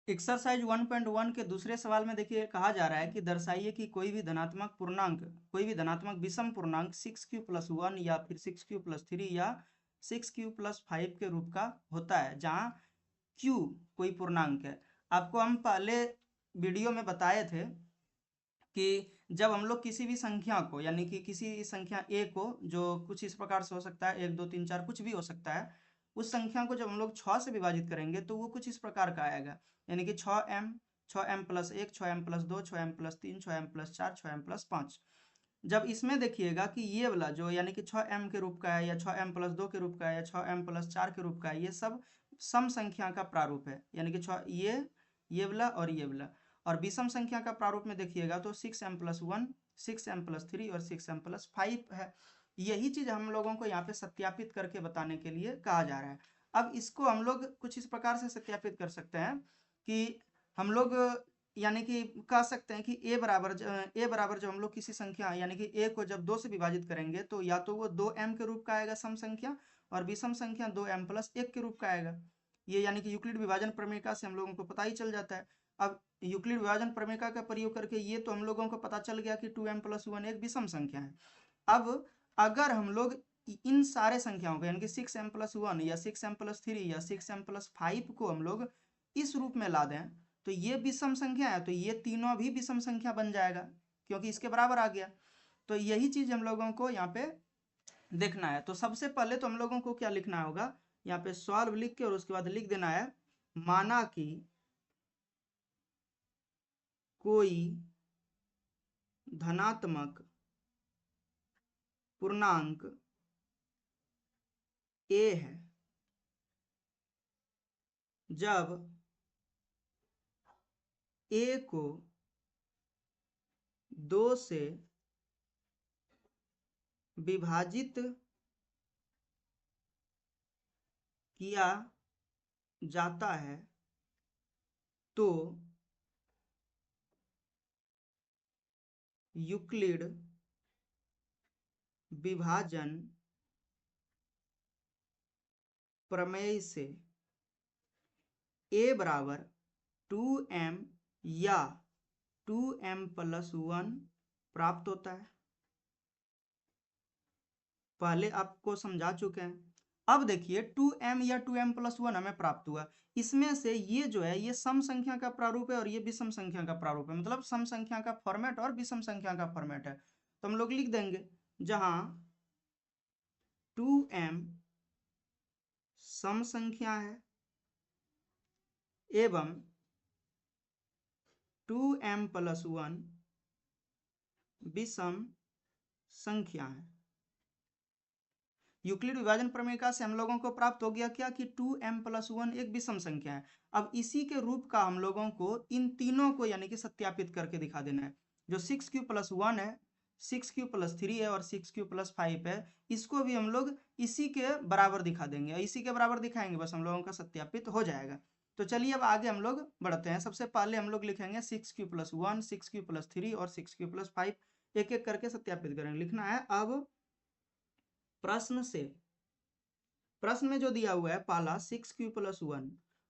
Exercise 1.1 के दूसरे सवाल में देखिए कहा जा रहा है कि दर्शाइए कि कोई भी धनात्मक विषम पूर्णांक 6q+1 या फिर 6q+3 या 6q+5 के रूप का होता है, जहां q कोई पूर्णांक है। आपको हम पहले वीडियो में बताए थे कि जब हम लोग किसी भी संख्या को, यानी कि किसी संख्या a को, जो कुछ इस प्रकार से हो सकता है 1 2 3 4 कुछ भी हो सकता है, उस संख्या को जब हम लोग 6 से विभाजित करेंगे तो वो कुछ इस प्रकार का आएगा, यानी कि 6m, 6m+1, 6m+2, 6m+3, 6m+4, 6m+5। जब इसमें देखिएगा कि ये वाला जो यानी कि 6m के रूप का है या 6m+2 के रूप का है या 6m+4 के रूप का है, ये सब सम संख्या का प्रारूप है, यानी कि ये वाला और ये वाला। और विषम संख्या का प्रारूप में देखिएगा तो 6m+1, 6m+3 और 6m+5 है। यही चीज हम लोगों को यहाँ पे सत्यापित करके बताने के लिए कहा जा रहा है। अब इसको हम लोग कुछ इस प्रकार से सत्यापित कर सकते हैं कि हम लोग यानी कि कह सकते हैं कि a बराबर जब हम लोग किसी संख्या यानी कि a को जब 2 से विभाजित करेंगे तो या तो वो 2m के रूप का आएगा सम संख्या, और विषम संख्या 2m+1 के रूप का आएगा। ये यानी कि यूक्लिड विभाजन प्रमेय से हम लोगों को पता ही चल जाता है। अब यूक्लिड विभाजन प्रमेय का प्रयोग करके ये तो हम लोगों को पता चल गया कि 2m+1 एक विषम संख्या है। अब अगर हम लोग इन सारे संख्याओं को यानी कि 6m+1 या 6m+3 या 6m+5 को हम लोग इस रूप में ला दें तो ये विषम संख्या है, तो ये तीनों भी विषम संख्या बन जाएगा क्योंकि इसके बराबर आ गया। तो यही चीज हम लोगों को यहाँ पे देखना है। तो सबसे पहले तो हम लोगों को क्या लिखना होगा, यहाँ पे सॉल्व लिख के और उसके बाद लिख देना है माना कि कोई धनात्मक पूर्णांक a है जब a को 2 से विभाजित किया जाता है तो यूक्लिड विभाजन प्रमेय से a बराबर 2m या 2m+1 प्राप्त होता है। पहले आपको समझा चुके हैं। अब देखिए 2m या 2m+1 हमें प्राप्त हुआ, इसमें से ये जो है ये सम संख्या का प्रारूप है और ये विषम संख्या का प्रारूप है, मतलब सम संख्या का फॉर्मेट और विषम संख्या का फॉर्मेट है। तो हम लोग लिख देंगे जहां 2m सम संख्या है एवं 2m+1 विषम संख्या है। यूक्लिड विभाजन प्रमेय से हम लोगों को प्राप्त हो गया क्या कि 2m+1 एक विषम संख्या है। अब इसी के रूप का हम लोगों को इन तीनों को यानी कि सत्यापित करके दिखा देना है। जो 6q+1 है, 6q+3 है और 6q+5 है, इसको भी हम लोग इसी के बराबर दिखा देंगे, इसी के बराबर दिखाएंगे, बस हम लोगों का सत्यापित हो जाएगा। तो चलिए अब आगे हम लोग बढ़ते हैं। सबसे पहले हम लोग लिखेंगे 6q+1, 6q+3 और 6q+5, एक एक करके सत्यापित करेंगे। लिखना है अब प्रश्न में जो दिया हुआ है पहला 6q+1,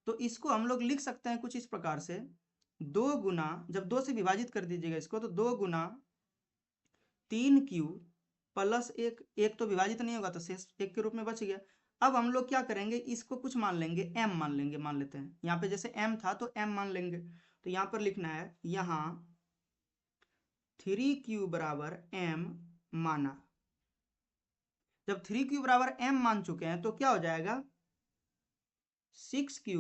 तो इसको हम लोग लिख सकते हैं कुछ इस प्रकार से, 2 गुना, जब 2 से विभाजित कर दीजिएगा इसको, तो 2 गुना 3q+1, एक तो विभाजित नहीं होगा तो शेष 1 के रूप में बच गया। अब हम लोग क्या करेंगे, इसको कुछ मान लेंगे, m मान लेंगे, मान लेते हैं यहाँ पे जैसे m था तो m मान लेंगे। तो यहाँ पर लिखना है यहाँ 3q बराबर m माना। जब 3q बराबर m मान चुके हैं तो क्या हो जाएगा 6q,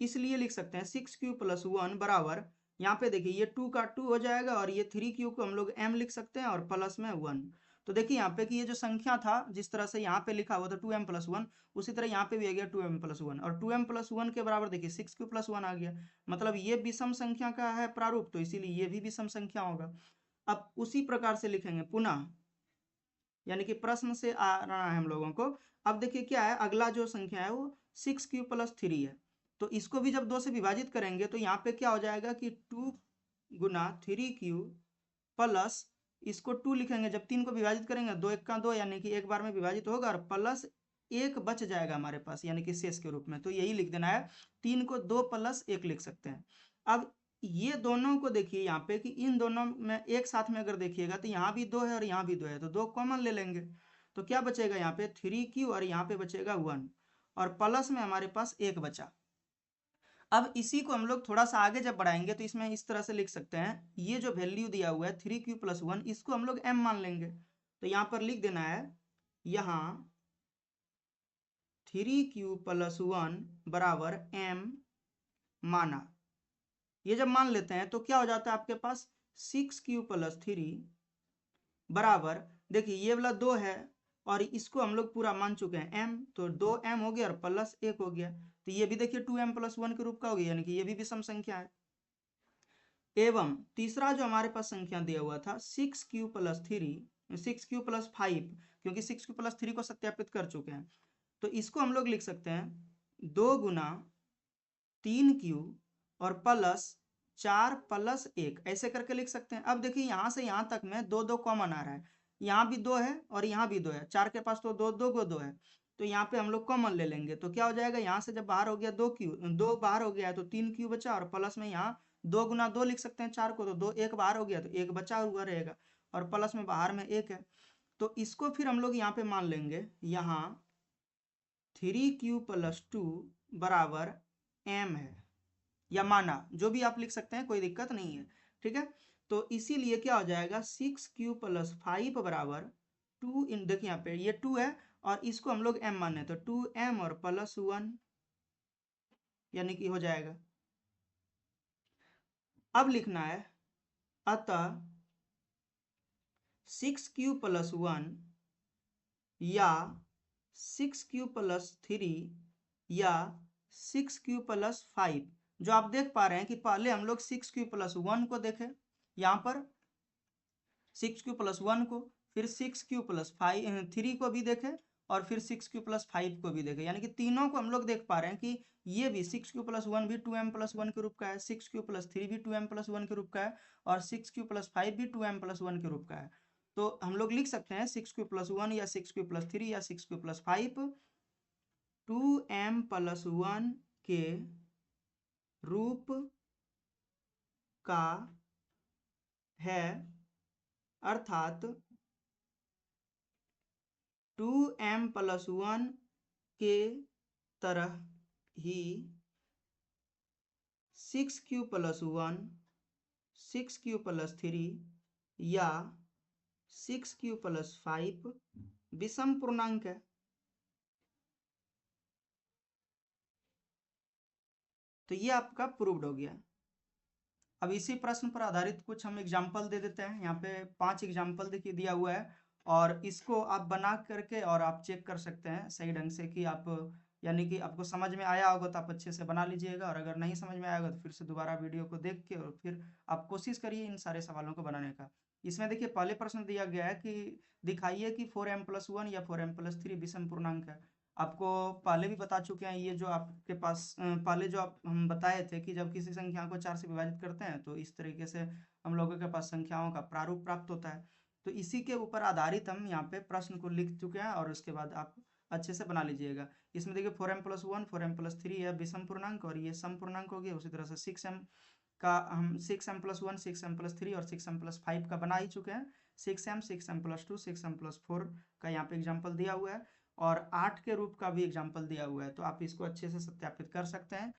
इसलिए लिख सकते हैं 6q+1 बराबर, यहाँ पे देखिए ये 2 का 2 हो जाएगा और ये 3q को हम लोग m लिख सकते हैं और प्लस में 1। तो देखिए यहाँ पे कि ये जो संख्या था जिस तरह से यहाँ पे लिखा हुआ था 2m+1, उसी तरह यहाँ पे भी आ गया 2m+1, और 2m+1 के बराबर देखिए 6q+1 आ गया, मतलब ये विषम संख्या का है प्रारूप, तो इसीलिए ये भी विषम संख्या होगा। अब उसी प्रकार से लिखेंगे पुनः, यानी कि प्रश्न से आ रहा है हम लोगों को। अब देखिए क्या है, अगला जो संख्या है वो 6q+3 है, तो इसको भी जब 2 से विभाजित करेंगे तो यहाँ पे क्या हो जाएगा कि 2 गुना 3q प्लस, इसको 2 लिखेंगे, जब 3 को विभाजित करेंगे 2 1 का 2, यानी कि एक बार में विभाजित होगा, और प्लस 1 बच जाएगा हमारे पास, यानी कि शेष के रूप में, तो यही लिख देना है। 3 को 2 + 1 लिख सकते हैं। अब ये दोनों को देखिए यहाँ पे कि इन दोनों में एक साथ में अगर देखिएगा तो यहाँ भी 2 है और यहाँ भी 2 है, तो 2 कॉमन ले लेंगे, तो क्या बचेगा यहाँ पे 3q और यहाँ पे बचेगा 1, और प्लस में हमारे पास 1 बचा। अब इसी को हम लोग थोड़ा सा आगे जब बढ़ाएंगे तो इसमें इस तरह से लिख सकते हैं, ये जो वैल्यू दिया हुआ है 3q + 1, इसको हम लोग m मान लेंगे, तो यहाँ पर लिख देना है, यहाँ 3q + 1 बराबर m माना। ये जब मान लेते हैं तो क्या हो जाता है आपके पास 6q + 3 बराबर, देखिए ये वाला 2 है और इसको हम लोग पूरा मान चुके हैं m, तो 2m हो गया और प्लस 1 हो गया, तो ये भी देखिए 2m + 1 के रूप का हो गया, यानी कि ये भी विषम संख्या है। एवं तीसरा जो हमारे पास संख्या दिया हुआ था 6q + 3, 6q + 5, क्योंकि 6q + 3 को सत्यापित कर चुके हैं, तो इसको हम लोग लिख सकते हैं 2 × 3q और प्लस 4 + 1, ऐसे करके लिख सकते हैं। अब देखिए यहाँ से यहाँ तक में 2 2 कॉमन आ रहा है, यहाँ भी 2 है और यहाँ भी 2 है, 4 के पास तो 2 2 को 2 है, तो यहाँ पे हम लोग कॉमन ले लेंगे, तो क्या हो जाएगा, यहाँ से जब बाहर हो गया 2 बाहर हो गया है तो 3q बचा, और प्लस में यहाँ 2 × 2 लिख सकते हैं 4 को, तो 2 1 बाहर हो गया तो 1 बचा हुआ रहेगा, और प्लस में बाहर में 1 है, तो इसको फिर हम लोग यहाँ पे मान लेंगे, यहाँ 3q + 2 बराबर m है, या माना, जो भी आप लिख सकते हैं, कोई दिक्कत नहीं है, ठीक है। तो इसीलिए क्या हो जाएगा 6q + 5 बराबर 2, इन देखिए यहाँ पे ये 2 है और इसको हम लोग m माने, तो 2m और प्लस 1, यानी कि हो जाएगा। अब लिखना है, अतः 6q + 1 या 6q + 3 या 6q + 5, जो आप देख पा रहे हैं कि पहले हम लोग 6q + 1 को देखें, यहाँ पर 6q + 1 को, फिर 6q + 3 को भी देखें, और फिर 6q + 5 को भी देखें, यानी कि तीनों को हम लोग देख पा रहे हैं कि ये भी 6q + 1 भी 2m + 1 के रूप का है, 6q + 3 भी 2m + 1 के रूप का है, और 6q + 5 भी 2m + 1 के रूप का है। तो हम लोग लिख सकते हैं 6q + 1 या 6q + 3 या 6q + 5 2m + 1 के रूप का है, अर्थात 2m + 1 के तरह ही 6q + 1, 6q + 3 या 6q + 5 विषम पूर्णांक है। तो ये आपका प्रूव्ड हो गया। अब इसी प्रश्न पर आधारित कुछ हम एग्जाम्पल दे देते हैं, यहाँ पे 5 एग्जाम्पल देखिए दिया हुआ है, और इसको आप बना करके और आप चेक कर सकते हैं सही ढंग से कि आप, यानी कि आपको समझ में आया होगा तो आप अच्छे से बना लीजिएगा, और अगर नहीं समझ में आएगा तो फिर से दोबारा वीडियो को देख के और फिर आप कोशिश करिए इन सारे सवालों को बनाने का। इसमें देखिए पहले प्रश्न दिया गया है कि दिखाइए कि 4m + 1 या 4m + 3 विषम पूर्णांक है। आपको पहले भी बता चुके हैं, ये जो आपके पास पहले जो आप हम बताए थे कि जब किसी संख्या को 4 से विभाजित करते हैं तो इस तरीके से हम लोगों के पास संख्याओं का प्रारूप प्राप्त होता है। तो इसी के ऊपर आधारित हम यहाँ पे प्रश्न को लिख चुके हैं, और उसके बाद आप अच्छे से बना लीजिएगा। इसमें देखिए 4m + 1, 4m + 3 है विषम पूर्णांक, और ये सम पूर्णांक हो गया। उसी तरह से 6m का हम 6m + 1, 6m + 3 और 6m + 5 का बना ही चुके हैं। 6m, 6m + 2, 6m + 4 का यहाँ पे एग्जाम्पल दिया हुआ है, और 8 के रूप का भी एग्जाम्पल दिया हुआ है, तो आप इसको अच्छे से सत्यापित कर सकते हैं।